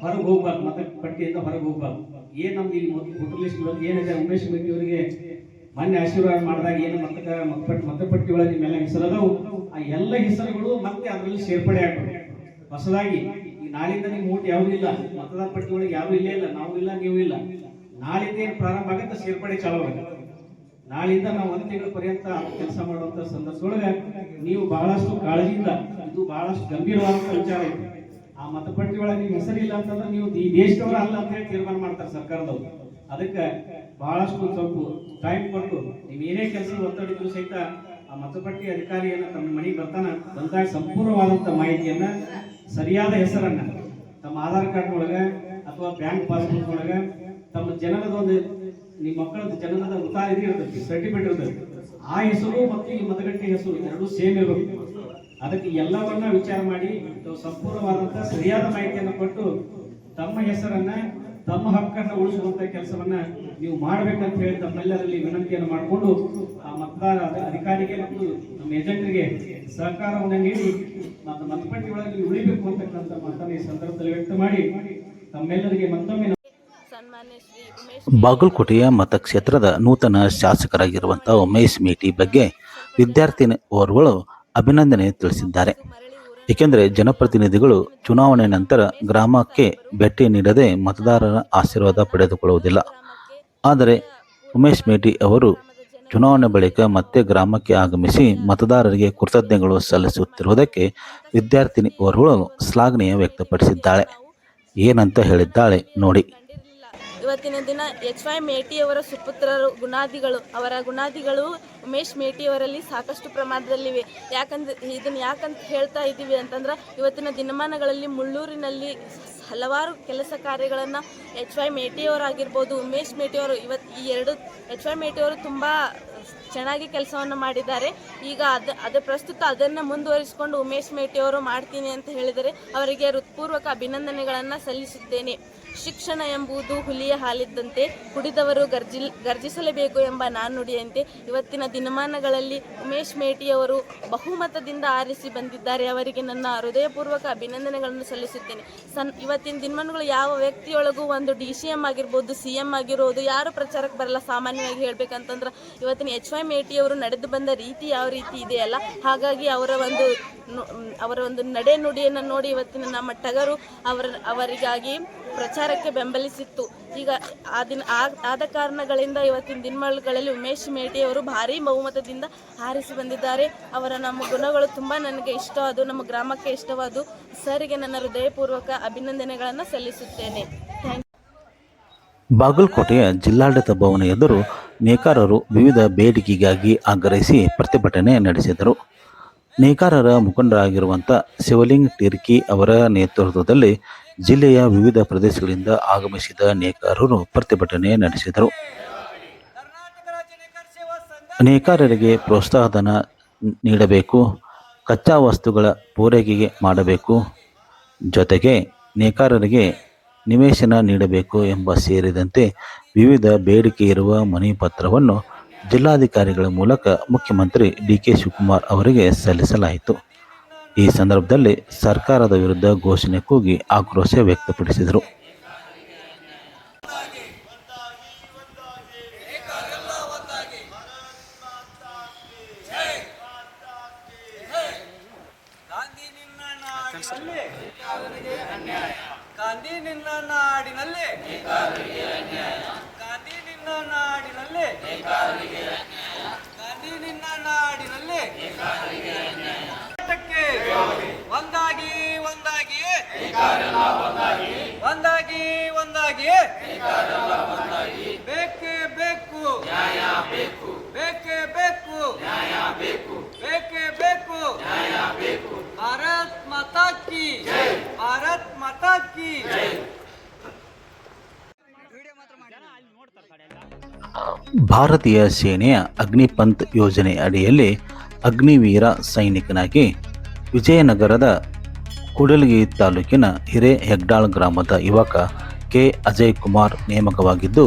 ಹೊರಗೆ ಹೋಗ್ಬಾರ್ದು, ಮತ ಪಟ್ಟಿಯಿಂದ ಹೊರಗೆ ಹೋಗ್ಬಾರ್ದು. ಏನ್ ನಮ್ದು ಈ ವೋಟರ್ ಲಿಸ್ಟ್ ಒಳಗೆ ಏನಿದೆ, ಉಮೇಶ್ ಮೇಟಿ ಅವರಿಗೆ ಮೊನ್ನೆ ಆಶೀರ್ವಾದ ಮಾಡಿದಾಗ ಏನು ಮತಪಟ್ಟಿ ಒಳಗೆ ನಿಮ್ಮೆಲ್ಲ ಹೆಸರದವು, ಆ ಎಲ್ಲ ಹೆಸರುಗಳು ಮತ್ತೆ ಅದರಲ್ಲಿ ಸೇರ್ಪಡೆ ಆಗ್ತವೆ. ಹೊಸದಾಗಿ ಈ ನಾಳಿಂದ ನಿಮ್ಮ ಓಟ್ ಯಾವುದೂ ಇಲ್ಲ, ಮತದಾರ ಪಟ್ಟಿ ಒಳಗೆ ಯಾರು ಇಲ್ಲೇ ಇಲ್ಲ, ನಾವು ಇಲ್ಲ ನೀವು ಇಲ್ಲ. ನಾಳಿಂದ ಏನು ಪ್ರಾರಂಭ ಆಗುತ್ತೆ, ಸೇರ್ಪಡೆ ಚಾಲೂ ಆಗುತ್ತೆ. ನಾಳಿಂದ ನಾವು 1 ತಿಂಗಳ ಪರ್ಯಂತ ಕೆಲಸ ಮಾಡುವಂತ ಸಂದರ್ಭದೊಳಗೆ ನೀವು ಬಹಳಷ್ಟು ಕಾಳಜಿಯಿಂದ, ಇದು ಬಹಳಷ್ಟು ಗಂಭೀರವಾದಂತ ವಿಚಾರ ಇದೆ. ಆ ಮತಪಟ್ಟಿ ಒಳಗೆ ನಿಮ್ಮ ಹೆಸರಿಲ್ಲ ಅಂತಂದ್ರೆ ನೀವು ಈ ದೇಶದವರ ಅಲ್ಲ ಅಂತ ಹೇಳಿ ತೀರ್ಮಾನ ಮಾಡ್ತಾರೆ ಸರ್ಕಾರದವರು. ಅದಕ್ಕೆ ಬಹಳಷ್ಟು ಸ್ವಲ್ಪ ಟೈಮ್ ಕೊಟ್ಟು ನೀವು ಏನೇ ಕೆಲಸದ ಒತ್ತಡ ಇದ್ರೂ ಸಹಿತ ಆ ಮತಪಟ್ಟಿ ಅಧಿಕಾರಿಯನ್ನ ತಮ್ಮ ಮನೆಗೆ ಬಂದಾಗ ಸಂಪೂರ್ಣವಾದಂತ ಮಾಹಿತಿಯನ್ನ, ಸರಿಯಾದ ಹೆಸರನ್ನ ತಮ್ಮ ಆಧಾರ್ ಕಾರ್ಡ್ ಒಳಗೆ ಅಥವಾ ಬ್ಯಾಂಕ್ ಪಾಸ್ಬುಕ್ ಒಳಗೆ ತಮ್ಮ ಜನನದ ಒಂದು ನಿಮ್ಮ ಮಕ್ಕಳದ ಜನನದ ಇದು ಇರ್ತದೆ, ಸರ್ಟಿಫಿಕೇಟ್ ಇರ್ತದೆ, ಆ ಹೆಸರು ಮತ್ತು ಈ ಮತಗಟ್ಟೆ ಹೆಸರು ಎರಡೂ ಸೇಮ್ ಇರಬೇಕು. ಅದಕ್ಕೆ ಎಲ್ಲವನ್ನ ವಿಚಾರ ಮಾಡಿ ಸಂಪೂರ್ಣವಾದಂತ ಸರಿಯಾದ ಮಾಹಿತಿಯನ್ನು ಕೊಟ್ಟು ತಮ್ಮ ಹೆಸರನ್ನ, ತಮ್ಮ ಹಕ್ಕನ್ನು ಉಳಿಸುವಂತ ಕೆಲಸವನ್ನ ನೀವು ಮಾಡ್ಬೇಕಂತ ಹೇಳಿ ತಮ್ಮೆಲ್ಲರಲ್ಲಿ ವಿನಂತಿಯನ್ನು ಮಾಡಿಕೊಂಡು ಆ ಮತದಾರ ಅಧಿಕಾರಿಗೆ ಮತ್ತು ನಮ್ಮ ಏಜೆಂಟರಿಗೆ ಸಹಕಾರವನ್ನು ನೀಡಿ ಮತ್ತು ಮತಪಟ್ಟಿ ಒಳಗೆ ಉಳಿಬೇಕು ಅಂತಕ್ಕಂಥ ಮಾತನ್ನು ಈ ಸಂದರ್ಭದಲ್ಲಿ ವ್ಯಕ್ತ ಮಾಡಿ ತಮ್ಮೆಲ್ಲರಿಗೆ ಮತ್ತೊಮ್ಮೆ ಬಾಗಲಕೋಟೆಯ ಮತಕ್ಷೇತ್ರದ ನೂತನ ಶಾಸಕರಾಗಿರುವಂಥ ಉಮೇಶ್ ಮೇಟಿ ಬಗ್ಗೆ ವಿದ್ಯಾರ್ಥಿನಿ ಓರ್ವಳು ಅಭಿನಂದನೆ ತಿಳಿಸಿದ್ದಾರೆ. ಏಕೆಂದರೆ ಜನಪ್ರತಿನಿಧಿಗಳು ಚುನಾವಣೆ ನಂತರ ಗ್ರಾಮಕ್ಕೆ ಭೇಟಿ ನೀಡದೆ ಮತದಾರರ ಆಶೀರ್ವಾದ ಪಡೆದುಕೊಳ್ಳುವುದಿಲ್ಲ. ಆದರೆ ಉಮೇಶ್ ಮೇಟಿ ಅವರು ಚುನಾವಣೆ ಬಳಿಕ ಮತ್ತೆ ಗ್ರಾಮಕ್ಕೆ ಆಗಮಿಸಿ ಮತದಾರರಿಗೆ ಕೃತಜ್ಞತೆಗಳು ಸಲ್ಲಿಸುತ್ತಿರುವುದಕ್ಕೆ ವಿದ್ಯಾರ್ಥಿನಿ ಓರ್ವಳು ಶ್ಲಾಘನೆ ವ್ಯಕ್ತಪಡಿಸಿದ್ದಾಳೆ. ಏನಂತ ಹೇಳಿದ್ದಾಳೆ ನೋಡಿ. ಇವತ್ತಿನ ದಿನ HY ಮೇಟಿಯವರ ಸುಪುತ್ರರು ಅವರ ಗುಣಾದಿಗಳು ಉಮೇಶ್ ಮೇಟಿಯವರಲ್ಲಿ ಸಾಕಷ್ಟು ಪ್ರಮಾಣದಲ್ಲಿವೆ. ಯಾಕಂತ ಹೇಳ್ತಾ ಇದ್ದೀವಿ ಅಂತಂದ್ರೆ ಇವತ್ತಿನ ದಿನಮಾನಗಳಲ್ಲಿ ಮುಳ್ಳೂರಿನಲ್ಲಿ ಹಲವಾರು ಕೆಲಸ ಕಾರ್ಯಗಳನ್ನು HY ಮೇಟಿಯವರಾಗಿರ್ಬೋದು, ಉಮೇಶ್ ಮೇಟಿಯವರು ಈ ಎರಡು HY ಮೇಟಿಯವರು ತುಂಬ ಚೆನ್ನಾಗಿ ಕೆಲಸವನ್ನು ಮಾಡಿದ್ದಾರೆ. ಈಗ ಪ್ರಸ್ತುತ ಅದನ್ನು ಮುಂದುವರಿಸಿಕೊಂಡು ಉಮೇಶ್ ಮೇಟಿಯವರು ಮಾಡ್ತೀನಿ ಅಂತ ಹೇಳಿದರೆ ಅವರಿಗೆ ಹೃತ್ಪೂರ್ವಕ ಅಭಿನಂದನೆಗಳನ್ನು ಸಲ್ಲಿಸುತ್ತೇನೆ. ಶಿಕ್ಷಣ ಎಂಬುದು ಹುಲಿಯ ಹಾಲಿದ್ದಂತೆ, ಕುಡಿದವರು ಗರ್ಜಿಸಲೇಬೇಕು ಎಂಬ ನಾಣ್ಣುಡಿಯಂತೆ ಇವತ್ತಿನ ದಿನಮಾನಗಳಲ್ಲಿ ಉಮೇಶ್ ಮೇಟಿಯವರು ಬಹುಮತದಿಂದ ಆರಿಸಿ ಬಂದಿದ್ದಾರೆ. ಅವರಿಗೆ ನನ್ನ ಹೃದಯಪೂರ್ವಕ ಅಭಿನಂದನೆಗಳನ್ನು ಸಲ್ಲಿಸುತ್ತೇನೆ. ಇವತ್ತಿನ ದಿನಮಾನಗಳು ಯಾವ ವ್ಯಕ್ತಿಯೊಳಗೂ ಒಂದು DCM ಆಗಿರ್ಬೋದು, CM ಆಗಿರೋದು ಯಾರು ಪ್ರಚಾರಕ್ಕೆ ಬರಲ್ಲ. ಸಾಮಾನ್ಯವಾಗಿ ಹೇಳ್ಬೇಕಂತಂದ್ರೆ ಇವತ್ತಿನ HY ಮೇಟಿಯವರು ನಡೆದು ಬಂದ ರೀತಿ ಯಾವ ರೀತಿ ಇದೆಯಲ್ಲ, ಹಾಗಾಗಿ ಅವರ ಒಂದು ನಡೆ ನುಡಿಯನ್ನು ನೋಡಿ ಇವತ್ತಿನ ನಮ್ಮ ಟಗರು ಅವರಿಗಾಗಿ ಪ್ರಚಾರಕ್ಕೆ ಬೆಂಬಲಿಸಿತ್ತು. ಈಗ ಆದ ಕಾರಣಗಳಿಂದ ಇವತ್ತಿನ ದಿನಮಾನಗಳಲ್ಲಿ ಉಮೇಶ್ ಮೇಟಿಯವರು ಭಾರೀ ಬಹುಮತದಿಂದ ಆರಿಸಿ ಬಂದಿದ್ದಾರೆ. ನಮ್ಮ ಗುಣಗಳು ತುಂಬ ನನಗೆ ಇಷ್ಟವಾದವು, ನಮ್ಮ ಗ್ರಾಮಕ್ಕೆ ಇಷ್ಟವಾದವು. ಸರಿಗೆ ನನ್ನ ಹೃದಯಪೂರ್ವಕ ಅಭಿನಂದನೆಗಳನ್ನು ಸಲ್ಲಿಸುತ್ತೇನೆ. ಬಾಗಲಕೋಟೆಯ ಜಿಲ್ಲಾಡಳಿತ ಭವನ ಎದುರು ನೇಕಾರರು ವಿವಿಧ ಬೇಡಿಕೆಗಾಗಿ ಆಗ್ರಹಿಸಿ ಪ್ರತಿಭಟನೆ ನಡೆಸಿದರು. ನೇಕಾರರ ಮುಖಂಡರಾಗಿರುವಂಥ ಶಿವಲಿಂಗ್ ಟಿರ್ಕಿ ಅವರ ನೇತೃತ್ವದಲ್ಲಿ ಜಿಲ್ಲೆಯ ವಿವಿಧ ಪ್ರದೇಶಗಳಿಂದ ಆಗಮಿಸಿದ ನೇಕಾರರು ಪ್ರತಿಭಟನೆ ನಡೆಸಿದರು. ನೇಕಾರರಿಗೆ ಪ್ರೋತ್ಸಾಹಧನ ನೀಡಬೇಕು, ಕಚ್ಚಾ ವಸ್ತುಗಳ ಪೂರೈಕೆ ಮಾಡಬೇಕು, ಜೊತೆಗೆ ನೇಕಾರರಿಗೆ ನಿವೇಶನ ನೀಡಬೇಕು ಎಂಬ ಸೇರಿದಂತೆ ವಿವಿಧ ಬೇಡಿಕೆ ಇರುವ ಮನವಿ ಪತ್ರವನ್ನು ಜಿಲ್ಲಾಧಿಕಾರಿಗಳ ಮೂಲಕ ಮುಖ್ಯಮಂತ್ರಿ DK ಶಿವಕುಮಾರ್ ಅವರಿಗೆ ಸಲ್ಲಿಸಲಾಯಿತು. ಈ ಸಂದರ್ಭದಲ್ಲಿ ಸರ್ಕಾರದ ವಿರುದ್ಧ ಘೋಷಣೆ ಕೂಗಿ ಆಕ್ರೋಶ ವ್ಯಕ್ತಪಡಿಸಿದರು. ಗಾಂಧಿ ನಿನ್ನ ನಾಡಿನಲ್ಲಿ ಗಾಂಧಿ ನಿನ್ನ ನಾಡಿನಲ್ಲಿ ಗಾಂಧಿ ನಿನ್ನ ನಾಡಿನಲ್ಲಿ ಒಂದಾಗಿ ಒಂದಾಗಿ ಒಂದಾಗಿ ಒಂದಾಗಿ ಬೇಕೇ ಬೇಕು ಬೇಕೇ ಬೇಕು ಬೇಕೇ ಬೇಕು ಭಾರತ್ ಮಾತಾ ಕಿ ಭಾರತ್ ಮಾತಾ ಕಿ ಭಾರತೀಯ ಸೇನೆಯ ಅಗ್ನಿಪಂಥ್ ಯೋಜನೆ ಅಡಿಯಲ್ಲಿ ಅಗ್ನಿವೀರ ಸೈನಿಕನಾಗಿ ವಿಜಯನಗರದ ಕೂಡಲಗಿ ತಾಲೂಕಿನ ಹಿರೇಹೆಗ್ಡಾಳ್ ಗ್ರಾಮದ ಯುವಕ ಕೆ ಅಜಯ್ ಕುಮಾರ್ ನೇಮಕವಾಗಿದ್ದು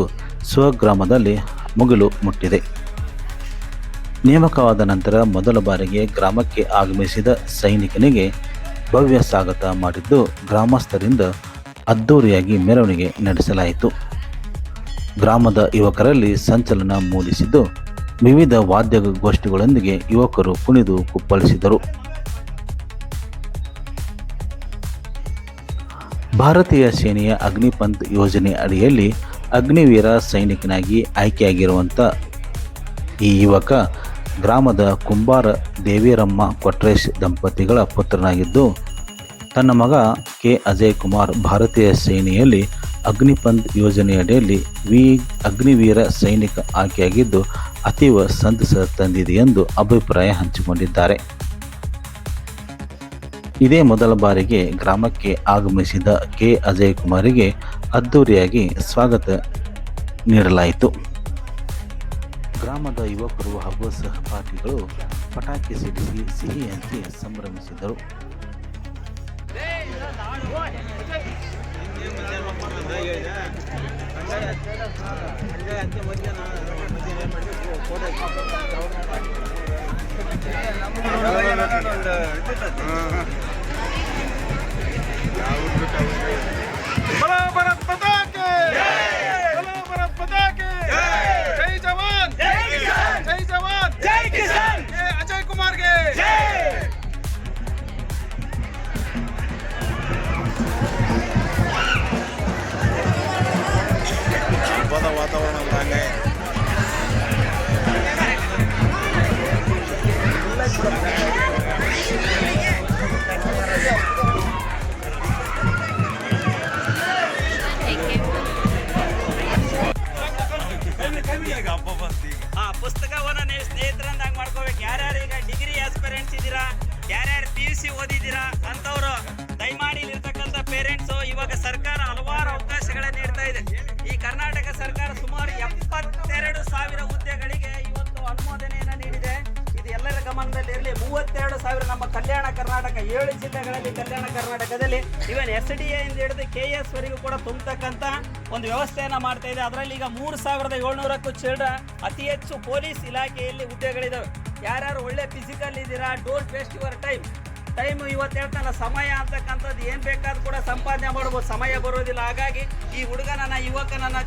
ಸ್ವಗ್ರಾಮದಲ್ಲಿ ಮುಗಿಲು ಮುಟ್ಟಿದೆ. ನೇಮಕವಾದ ನಂತರ ಮೊದಲ ಬಾರಿಗೆ ಗ್ರಾಮಕ್ಕೆ ಆಗಮಿಸಿದ ಸೈನಿಕನಿಗೆ ಭವ್ಯ ಸ್ವಾಗತ ಮಾಡಿದ್ದು ಗ್ರಾಮಸ್ಥರಿಂದ ಅದ್ಧೂರಿಯಾಗಿ ಮೆರವಣಿಗೆ ನಡೆಸಲಾಯಿತು. ಗ್ರಾಮದ ಯುವಕರಲ್ಲಿ ಸಂಚಲನ ಮೂಡಿಸಿದ್ದು ವಿವಿಧ ವಾದ್ಯಗೋಷ್ಠಿಗಳೊಂದಿಗೆ ಯುವಕರು ಕುಣಿದು ಕುಪ್ಪಳಿಸಿದರು. ಭಾರತೀಯ ಸೇನೆಯ ಅಗ್ನಿಪಂಥ್ ಯೋಜನೆ ಅಡಿಯಲ್ಲಿ ಅಗ್ನಿವೀರ ಸೈನಿಕನಾಗಿ ಆಯ್ಕೆಯಾಗಿರುವಂಥ ಈ ಯುವಕ ಗ್ರಾಮದ ಕುಂಬಾರ ದೇವಿರಮ್ಮ ಕೊಟ್ರೇಶ್ ದಂಪತಿಗಳ ಪುತ್ರನಾಗಿದ್ದು ತನ್ನ ಮಗ ಕೆ ಅಜಯ್ ಕುಮಾರ್ ಭಾರತೀಯ ಸೇನೆಯಲ್ಲಿ ಅಗ್ನಿಪಂಥ್ ಯೋಜನೆಯಡಿಯಲ್ಲಿ ಅಗ್ನಿವೀರ ಸೈನಿಕ ಆಯ್ಕೆಯಾಗಿದ್ದು ಅತೀವ ಸಂತಸ ತಂದಿದೆ ಎಂದು ಅಭಿಪ್ರಾಯ ಹಂಚಿಕೊಂಡಿದ್ದಾರೆ. ಇದೇ ಮೊದಲ ಬಾರಿಗೆ ಗ್ರಾಮಕ್ಕೆ ಆಗಮಿಸಿದ ಕೆ ಅಜಯ್ ಕುಮಾರಿಗೆ ಅದ್ಧೂರಿಯಾಗಿ ಸ್ವಾಗತ ನೀಡಲಾಯಿತು. ಗ್ರಾಮದ ಯುವಕರು ಹಾಗೂ ಸಹಪಾಠಿಗಳು ಪಟಾಕಿ ಸಿಡಿಸಿ ಸಿಹಿ ಹಂಚಿ ಸಂಭ್ರಮಿಸಿದರು. ಜೈ ಜವಾನ್ ಜೈ ಜವಾನ್ ಜೈ ಕಿಸಾನ್ ಅಜಯ್ ಕುಮಾರ್ಗೆ ಹಬ್ಬದ ವಾತಾವರಣ ಹಂಗೆ ಪುಸ್ತಕವನ್ನು ನೀವು ಸ್ನೇಹಿತರಂದಾಗ ಮಾಡ್ಕೋಬೇಕು. ಯಾರ್ಯಾರು ಈಗ ಡಿಗ್ರಿ ಆಸ್ಪಿರೆಂಟ್ಸ್ ಇದ್ದೀರಾ, ಯಾರ್ಯಾರು PUC ಓದಿದ್ದೀರಾ ಅಂಥವ್ರು ದಯಮಾಡಿ ಇಲ್ಲಿರ್ತಕ್ಕಂಥ ಪೇರೆಂಟ್ಸು ಇವಾಗ ಸರ್ಕಾರ ಹಲವಾರು ಅವಕಾಶಗಳನ್ನು ನೀಡ್ತಾ ಇದೆ. ಈ ಕರ್ನಾಟಕ ಸರ್ಕಾರ ಸುಮಾರು 72,000 ಹುದ್ದೆಗಳಿಗೆ ಇವತ್ತು ಅನುಮೋದನೆಯನ್ನು ನೀಡಿದೆ. ಇದು ಎಲ್ಲರ ಗಮನದಲ್ಲಿರಲಿ. 32,000 ನಮ್ಮ ಕಲ್ಯಾಣ ಕರ್ನಾಟಕ 7 ಜಿಲ್ಲೆಗಳಲ್ಲಿ ಕಲ್ಯಾಣ ಕರ್ನಾಟಕದಲ್ಲಿ ಇವನ್ SDA ಇಂದ ಹಿಡಿದು KS ವರೆಗೂ ಕೂಡ ತುಂಬತಕ್ಕಂಥ ಒಂದು ವ್ಯವಸ್ಥೆಯನ್ನು ಮಾಡ್ತಾ ಇದೆ. ಅದರಲ್ಲಿ ಈಗ 3,700ಕ್ಕೂ ಚಿಲ್ಡ್ರ ಅತಿ ಹೆಚ್ಚು ಪೊಲೀಸ್ ಇಲಾಖೆಯಲ್ಲಿ ಹುದ್ದೆಗಳಿದ್ದಾವೆ. ಯಾರ್ಯಾರು ಒಳ್ಳೆ ಫಿಸಿಕಲ್ ಇದ್ದೀರಾ, ಡೋಂಟ್ ವೇಸ್ಟ್ ಯುವರ್ ಟೈಮ್ ಇವತ್ತು ಹೇಳ್ತಾನಲ್ಲ, ಸಮಯ ಅಂತಕ್ಕಂಥದ್ದು ಏನು ಬೇಕಾದ್ರೂ ಕೂಡ ಸಂಪಾದನೆ ಮಾಡ್ಬೋದು, ಸಮಯ ಬರೋದಿಲ್ಲ. ಹಾಗಾಗಿ ಈ ಹುಡುಗನನ್ನ ಯುವಕನನ್ನ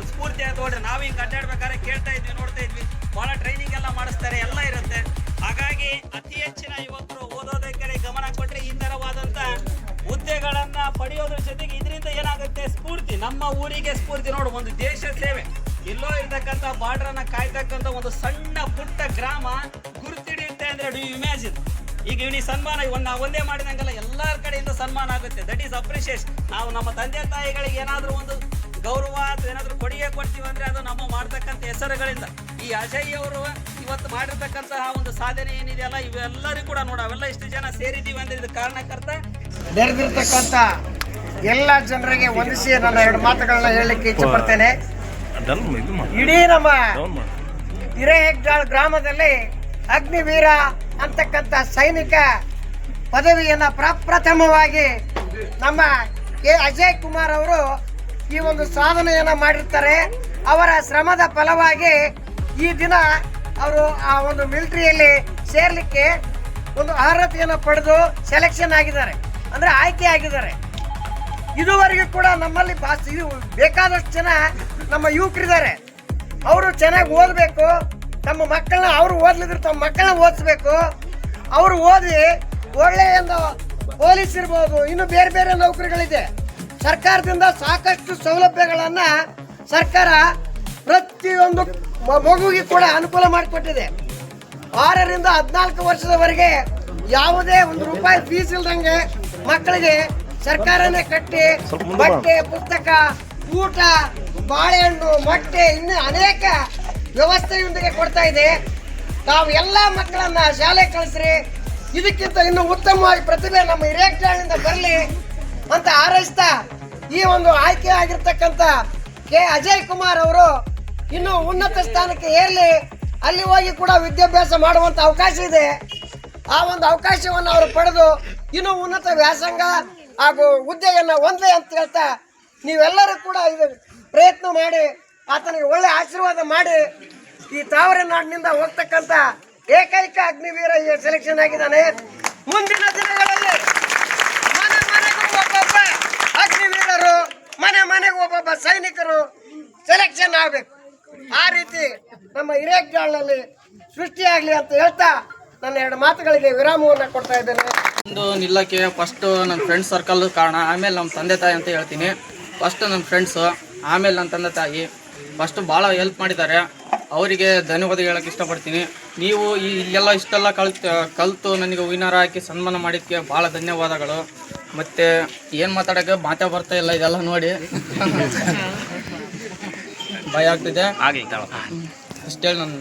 ಸ್ಫೂರ್ತಿ ಅಂತ ನೋಡ್ರಿ. ನಾವು ಹಿಂಗೆ ಅಡ್ಡಾಡ್ಬೇಕಾದ್ರೆ ಕೇಳ್ತಾ ಇದ್ವಿ, ನೋಡ್ತಾ ಇದ್ವಿ, ಭಾಳ ಟ್ರೈನಿಂಗ್ ಎಲ್ಲ ಮಾಡಿಸ್ತಾರೆ, ಎಲ್ಲ ಇರುತ್ತೆ. ಹಾಗಾಗಿ ಅತಿ ಹೆಚ್ಚಿನ ಯುವಕರು ಓದೋದರ ಕಡೆ ಗಮನ ಕೊಟ್ಟರೆ ಈ ಥರವಾದಂಥ ಹುದ್ದೆಗಳನ್ನ ಪಡೆಯೋದ್ರ ಜೊತೆಗೆ ಇದರಿಂದ ಏನಾಗುತ್ತೆ, ಸ್ಫೂರ್ತಿ, ನಮ್ಮ ಊರಿಗೆ ಸ್ಫೂರ್ತಿ. ನೋಡು, ಒಂದು ದೇಶ ಸೇವೆ, ಎಲ್ಲೋ ಇರ್ತಕ್ಕಂಥ ಬಾರ್ಡ್ರನ್ನ ಕಾಯ್ತಕ್ಕಂಥ ಒಂದು ಸಣ್ಣ ಪುಟ್ಟ ಗ್ರಾಮ ಗುರುತಿಡಿಯುತ್ತೆ ಅಂದರೆ ಡು ಯು ಇಮ್ಯಾಜಿನ್. ಈಗ ಇವನಿಗೆ ಸನ್ಮಾನ ಒಂದೇ ಮಾಡಿದಂಗೆಲ್ಲ ಎಲ್ಲರ ಕಡೆಯಿಂದ ಸನ್ಮಾನ ಆಗುತ್ತೆ. That is appreciation. ನಾವು ನಮ್ಮ ತಂದೆ ತಾಯಿಗಳಿಗೆ ಏನಾದರೂ ಒಂದು ಗೌರವ ಅಥವಾ ಏನಾದರೂ ಕೊಡುಗೆ ಕೊಡ್ತೀವಿ ಅಂದರೆ ಅದು ನಮ್ಮ ಮಾಡ್ತಕ್ಕಂಥ ಹೆಸರುಗಳಿಂದ. ಈ ಅಜಯ್ ಅವರು ಇವತ್ತು ಮಾಡಿರ್ತಕ್ಕಂತಹ ಒಂದು ಸಾಧನೆ ಏನಿದೆಯಲ್ಲ, ಇವೆಲ್ಲರಿಗೂ ಕೂಡ ನೋಡು, ಅವೆಲ್ಲ ಇಷ್ಟು ಜನ ಸೇರಿದ್ದೀವಿ ಅಂದರೆ ಇದು ಕಾರಣಕರ್ತ ನೆರೆದಿರ್ತಕ್ಕಂಥ ಎಲ್ಲ ಜನರಿಗೆ ವಂದಿಸಿ ನನ್ನ 2 ಮಾತುಗಳನ್ನ ಹೇಳಲಿಕ್ಕೆ ಇಚ್ಛಪಡ್ತೇನೆ. ಇಡೀ ನಮ್ಮ ಹಿರೇಹೆಗ್ಡಾಳ್ ಗ್ರಾಮದಲ್ಲಿ ಅಗ್ನಿವೀರ ಅಂತಕ್ಕಂಥ ಸೈನಿಕ ಪದವಿಯನ್ನು ಪ್ರಪ್ರಥಮವಾಗಿ ನಮ್ಮ ಕೆ ಅಜಯ್ ಕುಮಾರ್ ಅವರು ಈ ಒಂದು ಸಾಧನೆಯನ್ನು ಮಾಡಿರ್ತಾರೆ. ಅವರ ಶ್ರಮದ ಫಲವಾಗಿ ಈ ದಿನ ಅವರು ಆ ಒಂದು ಮಿಲಿಟರಿಯಲ್ಲಿ ಸೇರ್ಲಿಕ್ಕೆ ಒಂದು ಅರ್ಹತೆಯನ್ನು ಪಡೆದು ಸೆಲೆಕ್ಷನ್ ಆಗಿದ್ದಾರೆ, ಅಂದರೆ ಆಯ್ಕೆ ಆಗಿದ್ದಾರೆ. ಇದುವರೆಗೂ ಕೂಡ ನಮ್ಮಲ್ಲಿ ಬೇಕಾದಷ್ಟು ಜನ ನಮ್ಮ ಯುವಕರಿದ್ದಾರೆ. ಅವರು ಚೆನ್ನಾಗಿ ಓದಬೇಕು, ತಮ್ಮ ಮಕ್ಕಳನ್ನ, ಅವರು ಓದ್ಲಿದ್ರೆ ತಮ್ಮ ಮಕ್ಕಳನ್ನ ಓದಿಸ್ಬೇಕು. ಅವರು ಓದಿ ಒಳ್ಳೆಯ ಪೊಲೀಸ್ ಇರ್ಬೋದು, ಇನ್ನು ಬೇರೆ ಬೇರೆ ನೌಕರಿಗಳಿದೆ. ಸರ್ಕಾರದಿಂದ ಸಾಕಷ್ಟು ಸೌಲಭ್ಯಗಳನ್ನು ಸರ್ಕಾರ ಪ್ರತಿಯೊಂದು ಮಗುವಿಗೆ ಕೂಡ ಅನುಕೂಲ ಮಾಡಿಕೊಟ್ಟಿದೆ. 6ರಿಂದ 14 ವರ್ಷದವರೆಗೆ ಯಾವುದೇ ಒಂದು ರೂಪಾಯಿ ಫೀಸ್ ಇಲ್ದಂಗೆ ಮಕ್ಕಳಿಗೆ ಸರ್ಕಾರನೇ ಕಟ್ಟಿ ಬಟ್ಟೆ, ಪುಸ್ತಕ, ಊಟ, ಬಾಳೆಹಣ್ಣು, ಮೊಟ್ಟೆ ಇನ್ನೂ ಅನೇಕ ವ್ಯವಸ್ಥೆಯೊಂದಿಗೆ ಕೊಡ್ತಾ ಇದೆ. ತಾವು ಎಲ್ಲ ಮಕ್ಕಳನ್ನ ಶಾಲೆ ಕಳಿಸ್ರಿ, ಇದಕ್ಕಿಂತ ಇನ್ನು ಉತ್ತಮವಾಗಿ ಪ್ರತಿಭೆ ನಮ್ಮ ಹಿರೇಕೆರಳಿಂದ ಬರಲಿ ಅಂತ ಹಾರೈಸ್ತಾ ಈ ಒಂದು ಆಯ್ಕೆ ಆಗಿರ್ತಕ್ಕಂಥ ಕೆ ಅಜಯ್ ಕುಮಾರ್ ಅವರು ಇನ್ನು ಉನ್ನತ ಸ್ಥಾನಕ್ಕೆ ಏರಲಿ, ಅಲ್ಲಿ ಹೋಗಿ ಕೂಡ ವಿದ್ಯಾಭ್ಯಾಸ ಮಾಡುವಂತ ಅವಕಾಶ ಇದೆ. ಆ ಒಂದು ಅವಕಾಶವನ್ನು ಅವರು ಪಡೆದು ಇನ್ನು ಉನ್ನತ ವ್ಯಾಸಂಗ ಹಾಗೂ ಹುದ್ದೆಯನ್ನು ಹೊಂದಲಿ ಅಂತ ಹೇಳ್ತಾ ನೀವೆಲ್ಲರೂ ಕೂಡ ಇದು ಪ್ರಯತ್ನ ಮಾಡಿ ಆತನಿಗೆ ಒಳ್ಳೆ ಆಶೀರ್ವಾದ ಮಾಡಿ ಈ ತಾವರೆನಾಡಿನಿಂದ ಹೋಗ್ತಕ್ಕಂಥ ಏಕೈಕ ಅಗ್ನಿವೀರ ಸೆಲೆಕ್ಷನ್ ಆಗಿದ್ದಾನೆ. ಮುಂದಿನ ದಿನಗಳಲ್ಲಿ ಮನೆ ಮನೆಗೂ ಒಬ್ಬೊಬ್ಬ ಅಗ್ನಿವೀರರು, ಮನೆ ಮನೆಗೂ ಒಬ್ಬೊಬ್ಬ ಸೈನಿಕರು ಸೆಲೆಕ್ಷನ್ ಆಗಬೇಕು. ಆ ರೀತಿ ನಮ್ಮ ಹಿರೇಕೆರಳಿನಲ್ಲಿ ಸೃಷ್ಟಿಯಾಗಲಿ ಅಂತ ಹೇಳ್ತಾ ನನ್ನ 2 ಮಾತುಗಳಿಗೆ ವಿರಾಮವನ್ನು ಕೊಡ್ತಾ ಇದ್ದೇನೆ. ಒಂದು ನಿಲ್ಲಕ್ಕೆ ಫಸ್ಟು ನನ್ನ ಫ್ರೆಂಡ್ ಸರ್ಕಲ್ ಕಾರಣ, ಆಮೇಲೆ ನಮ್ಮ ತಂದೆ ತಾಯಿ ಅಂತ ಹೇಳ್ತೀನಿ. ಫಸ್ಟ್ ನನ್ನ ಫ್ರೆಂಡ್ಸು, ಆಮೇಲೆ ನನ್ನ ತಂದೆ ತಾಯಿ ಫಸ್ಟು ಭಾಳ ಹೆಲ್ಪ್ ಮಾಡಿದ್ದಾರೆ. ಅವರಿಗೆ ಧನ್ಯವಾದ ಹೇಳೋಕ್ಕೆ ಇಷ್ಟಪಡ್ತೀನಿ. ನೀವು ಇಲ್ಲೆಲ್ಲ ಇಷ್ಟೆಲ್ಲ ಕಲಿತು ನನಗೆ ವಿನ್ನರ್ ಹಾಕಿ ಸನ್ಮಾನ ಮಾಡಿದ್ದಕ್ಕೆ ಭಾಳ ಧನ್ಯವಾದಗಳು. ಮತ್ತು ಏನು ಮಾತಾಡೋಕ್ಕೆ ಮಾತೇ ಬರ್ತಾ ಇಲ್ಲ, ಇದೆಲ್ಲ ನೋಡಿ ಭಯ ಆಗ್ತಿದೆ. ಆಗಲಿ ಅಷ್ಟೇ ನನ್ನ